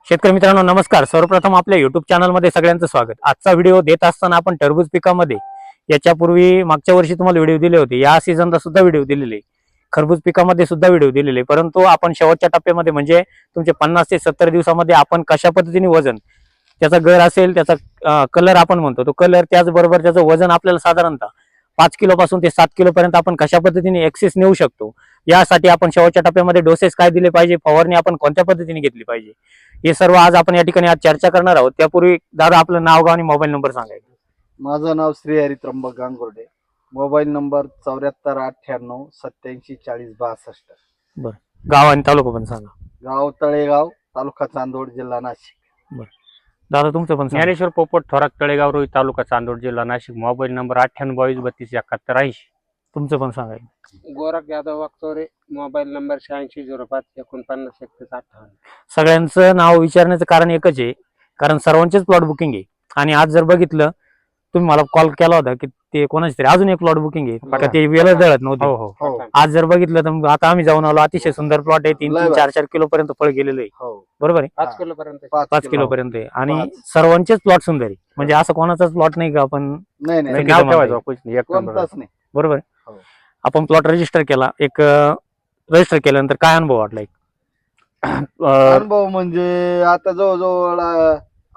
शेतकरी मित्रांनो नमस्कार. सर्वप्रथम आपल्या युट्यूब चॅनलमध्ये सगळ्यांचं स्वागत. आजचा व्हिडिओ देत असताना आपण टरबूज पिकामध्ये याच्यापूर्वी मागच्या वर्षी तुम्हाला व्हिडिओ दिले होते, या सीझनला सुद्धा व्हिडिओ दिलेले, खरबूज पिकामध्ये सुद्धा व्हिडिओ दिलेले, परंतु आपण शेवटच्या टप्प्यामध्ये म्हणजे तुमचे 50 ते 70 दिवसामध्ये आपण कशा पद्धतीने वजन, त्याचा गर असेल, त्याचा कलर आपण म्हणतो तो कलर, त्याचबरोबर त्याचं वजन आपल्याला साधारणतः 5 किलो पासून ते 7 किलो पर्यंत आपण कशा पद्धतीने एक्सेस नेऊ शकतो, यासाठी आपण शेवटच्या टप्प्यामध्ये डोसेस काय दिले पाहिजे, फवारणी आपण कोणत्या पद्धतीने घेतली पाहिजे, हे सर्व आज आपण या ठिकाणी आज चर्चा करणार आहोत. त्यापूर्वी दादा आपलं नाव गाव आणि मोबाईल नंबर सांगायचं. माझं नाव श्री हरी त्र्यंबक गांगुर्डे. Mobile number 7498874062. बरं, गाव आणि तालुका पण सांगा. गाव तळेगाव, तालुका चांदोड, जिल्हा नाशिक. दादा तुमचं पण सांगा. ज्ञानेश्वर पोपट, थोरात, तळेगाव, रोही, तालुका चांदोड, जिल्हा नाशिक. Mobile number 9822327180. तुमचं पण सांगायचं. Gorakh Yadav Waghchore, mobile number 8605493158. सगळ्यांचं नाव विचारण्याचं कारण एकच आहे, कारण सर्वांचेच प्लॉट बुकिंग आहे. आणि आज जर बघितलं, तुम्ही मला कॉल केला होता की ते कोणाच तरी अजून एक प्लॉट बुकिंग आहे, का ते वेळच जळत नव्हते. हो हो हो आज जर बघितलं तर आता आम्ही जाऊन आलो, अतिशय सुंदर प्लॉट आहे, 3-4 किलो पर्यंत फळ गेलेलं आहे. हो बरोबर आहे, 5 किलो पर्यंत. 5 किलो पर्यंत आहे. आणि 5. सर्वांचेच प्लॉट सुंदर आहे, म्हणजे असं कोणाचाच प्लॉट नाही का आपण नाही नाही नाही, नाव किती ठेवायचं म्हणताय? कुछ नाही, एक नंबर. कोणताच नाही. बरोबर आहे. हो. आपण प्लॉट रजिस्टर केला, एक रजिस्टर केल्यानंतर काय अनुभव वाटला? अनुभव म्हणजे आता जवळजवळ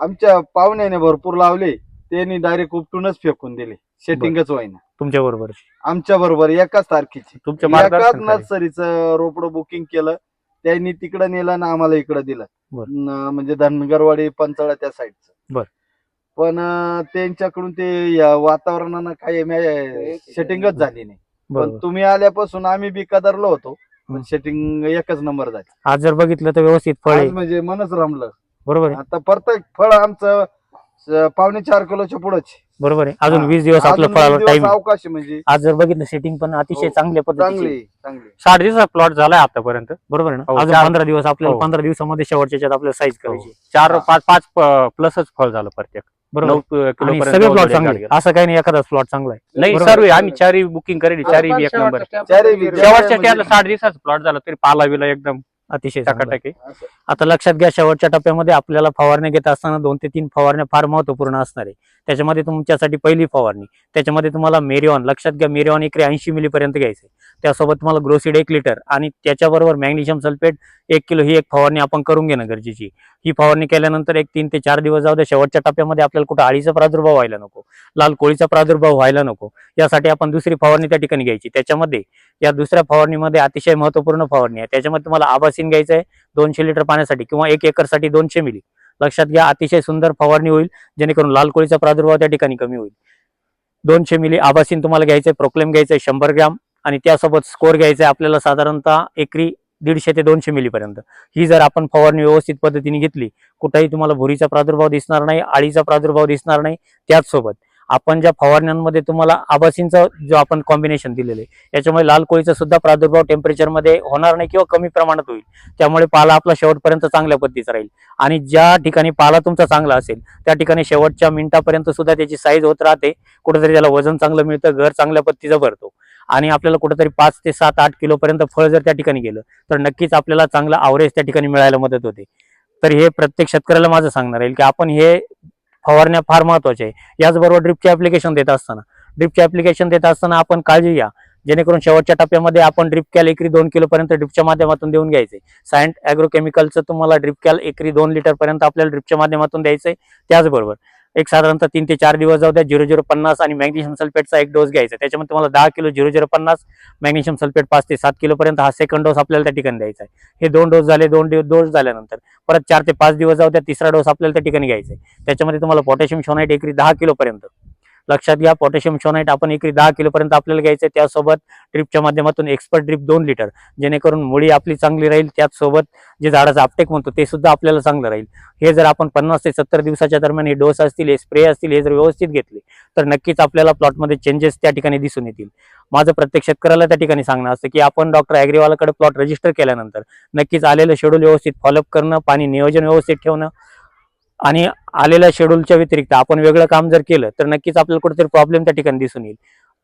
आमच्या पाहुण्याने भरपूर लावले, त्यांनी डायरेक्ट उपटूनच फेकून दिले, सेटिंगच व्हायना. तुमच्या बरोबर आमच्या बरोबर एकाच तारखेची तुमच्या एकाच मार्गदर्शनाखाली. नर्सरीचं रोपडं बुकिंग केलं, त्यांनी तिकडं नेलं ना आम्हाला इकडं दिलं. बरं. म्हणजे धनगरवाडी, पंचाळा त्या साईडचं. बरं. पण त्यांच्याकडून ते या वातावरणानं काही सेटिंगच झाली नाही. पण बरोबर. तुम्ही आल्यापासून आम्ही बी कदरलो होतो, पण सेटिंग एकच नंबर झाली. आज जर बघितलं तर व्यवस्थित फळ आज आहे. म्हणजे मनच रमलं. बरोबर आहे. आता प्रत्येक फळ आमचं 4.5 किलोच्या पुढेच. बरोबर आहे. अजून हा. 20 दिवस आपलं अजून फळाला 20 दिवस टाइम. अवकाश आहे म्हणजे आज जर बघितलं सेटिंग पण अतिशय हो. चांगल्या पद्धतीची, चांगली चांगली. 60 दिवसाचा प्लॉट झालाय आतापर्यंत. बरोबर आहे हो, ना. अजून चार- 15 दिवस आपल्याला हो. 15 दिवसामध्ये शेवटच्या ह्याच्यात आपल्याला साईज करायची. 4-5 प्लसच फळ झालं प्रत्येक. बरोबर 9 किलो आणि पर्यंत सगळे प्लॉट जवळजवळ चांगले, गेला. असं काही नाही एखादा प्लॉट चांगला आहे. नाही बरोबर. सर्व आम्ही चारी बुकिंग करेली, चारी बी एक नंबर. चारी बी- शेवटच्या म्हणजे- स्टॅटला 60 दिवसाचा प्लॉट झाला तरी पाला बिला एकदम अतिशय चांगला आहे. टकाटकी. आता लक्षात घ्या, शेवटच्या टप्प्यामध्ये आपल्याला फवारण्या घेत असताना 2 ते 3 फवारण्या फार महत्वपूर्ण असणार आहे. त्याच्यामध्ये तुमच्यासाठी पहिली फवारणी, त्याच्यामध्ये तुम्हाला मेरिऑन, लक्षात घ्या मेरिऑन एकरी 80 मिली पर्यंत घ्यायचं आहे. त्यासोबत तुम्हाला ग्रोसीड 1 लिटर आणि त्याच्याबरोबर मॅग्नेशियम सल्फेट 1 किलो, ही एक फवारणी आपण करून घेणं गरजेची. ही फवारणी केल्यानंतर एक 3 ते 4 दिवस जाऊ द्या. शेवटच्या टप्प्यामध्ये आपल्याला कुठं अळीचा प्रादुर्भाव व्हायला नको, लाल कोळीचा प्रादुर्भाव व्हायला नको, यासाठी आपण दुसरी फवारणी त्या ठिकाणी घ्यायची. त्याच्यामध्ये या दुसऱ्या फवारणीमध्ये अतिशय महत्वपूर्ण फवारणी आहे, त्याच्यामध्ये तुम्हाला आबासीन घ्यायचं आहे 200 लिटर पाण्यासाठी किंवा 1 एकरसाठी 200 मिली. लक्षात घ्या, अतिशय सुंदर फवारणी होईल, जेणेकरून लाल कोळीचा प्रादुर्भाव त्या ठिकाणी कमी होईल. 200 मिली आबासीन तुम्हाला घ्यायचंय, प्रोक्लेम घ्यायचंय 100 ग्रॅम आणि त्यासोबत स्कोर घ्यायचंय आपल्याला साधारणतः एकरी 150 ते 200 मिली पर्यंत. ही जर आपण फवारणी व्यवस्थित पद्धतीने घेतली, कुठेही तुम्हाला भुरीचा प्रादुर्भाव दिसणार नाही, अळीचा प्रादुर्भाव दिसणार नाही. त्याचसोबत आपण ज्या फवारण्यांमध्ये तुम्हाला आबासीनचा जो आपण कॉम्बिनेशन दिलेलं आहे, याच्यामुळे लाल कोळीचा सुद्धा प्रादुर्भाव टेम्परेचरमध्ये होणार नाही किंवा कमी प्रमाणात होईल. त्यामुळे पाला आपला शेवटपर्यंत चांगल्या पद्धतीचा राहील. आणि ज्या ठिकाणी पाला तुमचा चांगला असेल, त्या ठिकाणी शेवटच्या मिनिटापर्यंत सुद्धा त्याची साईज होत राहते, कुठेतरी त्याला वजन चांगलं मिळतं, घर चांगल्या पद्धतीचं भरतो आणि आपल्याला कुठेतरी 5 ते 7-8 किलो पर्यंत फळ जर त्या ठिकाणी गेलं तर नक्कीच आपल्याला चांगला आवरेज त्या ठिकाणी मिळायला मदत होते. तर हे प्रत्येक शेतकऱ्याला माझं सांगणार आहे की आपण हे फवारण्या फार महत्वाच्या आहे. याचबरोबर ड्रिपचे ऍप्लिकेशन देत असताना आपण काळजी घ्या, जेणेकरून शेवटच्या टप्प्यामध्ये आपण ड्रिप कॅल एकरी 2 किलो पर्यंत ड्रिपच्या माध्यमातून देऊन घ्यायचे. सायंट ॲग्रोकेमिकलचं तुम्हाला ड्रिप कॅल एकरी 2 लिटर पर्यंत आपल्याला ड्रिपच्या माध्यमातून द्यायचंय. त्याचबरोबर एक साधारणतः 3 ते 4 दिवस जाऊ द्या, 0050 आणि मॅग्नेशियम सल्फेटचा एक डोस घ्यायचा. त्याच्यामध्ये तुम्हाला 10 किलो 0050, मॅग्नेशियम सल्फेट 5 ते 7 किलो पर्यंत हा सेकंड डोस आपल्याला त्या ठिकाणी द्यायचा आहे. हे 2 डोस झाले. 2 डोस झाल्यानंतर परत 4 ते 5 दिवस जाऊ द्या, तिसरा डोस आपल्याला त्या ठिकाणी घ्यायचा आहे. त्याच्यामध्ये तुम्हाला पोटॅशियम शोनाइट एकरी 10 किलो पर्यंत, लक्षात घ्या, पोटॅशियम शोनाइट आपण एकरी 10 किलो पर्यंत आपल्याला घ्यायचं आहे. त्यासोबत ड्रिपच्या माध्यमातून एक्सपर्ट ड्रिप 2 लिटर, जेणेकरून मुळी आपली चांगली राहील. त्याचसोबत जे झाडाचं आपटेक म्हणतो ते सुद्धा आपल्याला चांगलं राहील. हे जर आपण 50 ते 70 दिवसाच्या दरम्यान हे डोस असतील, हे स्प्रे असतील, हे जर व्यवस्थित घेतले तर नक्कीच आपल्याला प्लॉटमध्ये चेंजेस त्या ठिकाणी दिसून येतील. माझं प्रत्येक शेतकऱ्याला त्या ठिकाणी सांगणं असतं की आपण डॉक्टर ॲग्रीवालाकडे प्लॉट रजिस्टर केल्यानंतर नक्कीच आलेलं शेड्यूल व्यवस्थित फॉलोअप करणं, पाणी नियोजन व्यवस्थित ठेवणं आणि आलेल्या शेड्यूलच्या व्यतिरिक्त आपण वेगळं काम जर केलं तर नक्कीच आपल्याला कुठेतरी प्रॉब्लेम त्या ठिकाणी दिसून येईल.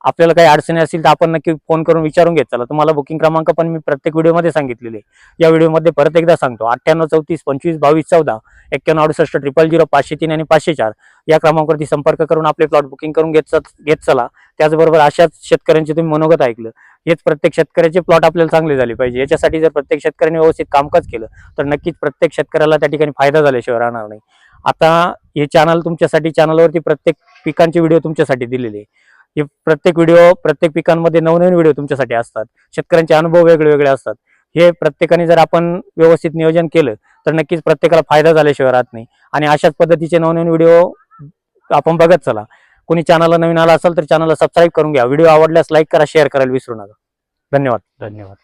आपल्याला काही अडचणी असतील तर आपण नक्की फोन करून विचारून घेत चला. तुम्हाला बुकिंग क्रमांक पण मी प्रत्येक व्हिडिओमध्ये सांगितलेले आहे. या व्हिडिओमध्ये परत एकदा सांगतो, 9834252214 9168 500 आणि 504 या क्रमांकावरती संपर्क करून आपले प्लॉट बुकिंग करून घेत चला. त्याचबरोबर अशाच शेतकऱ्यांचे तुम्ही मनोगत ऐकलं, हेच प्रत्येक शेतकऱ्याचे प्लॉट आपल्याला चांगले झाले पाहिजे. याच्यासाठी जर प्रत्येक शेतकऱ्याने व्यवस्थित कामकाज केलं तर नक्कीच प्रत्येक शेतकऱ्याला त्या ठिकाणी फायदा झाल्याशिवाय राहणार नाही. आता हे चॅनल तुमच्यासाठी, चॅनलवरती प्रत्येक पिकांचे व्हिडिओ तुमच्यासाठी दिलेले आहे. हे प्रत्येक व्हिडिओ, प्रत्येक पिकांमध्ये नवनवीन व्हिडिओ तुमच्यासाठी असतात. शेतकऱ्यांचे अनुभव वेगळे वेगळे असतात. हे प्रत्येकाने जर आपण व्यवस्थित नियोजन केलं तर नक्कीच प्रत्येकाला फायदा झाल्याशिवाय राहत नाही. आणि अशाच पद्धतीचे नवनवीन व्हिडिओ आपण बघत चला. कोणी चॅनलला नवीन आला असेल तर चॅनलला सबस्क्राईब करून घ्या. व्हिडिओ आवडल्यास लाईक करा, शेअर करायला विसरू नका. धन्यवाद. धन्यवाद.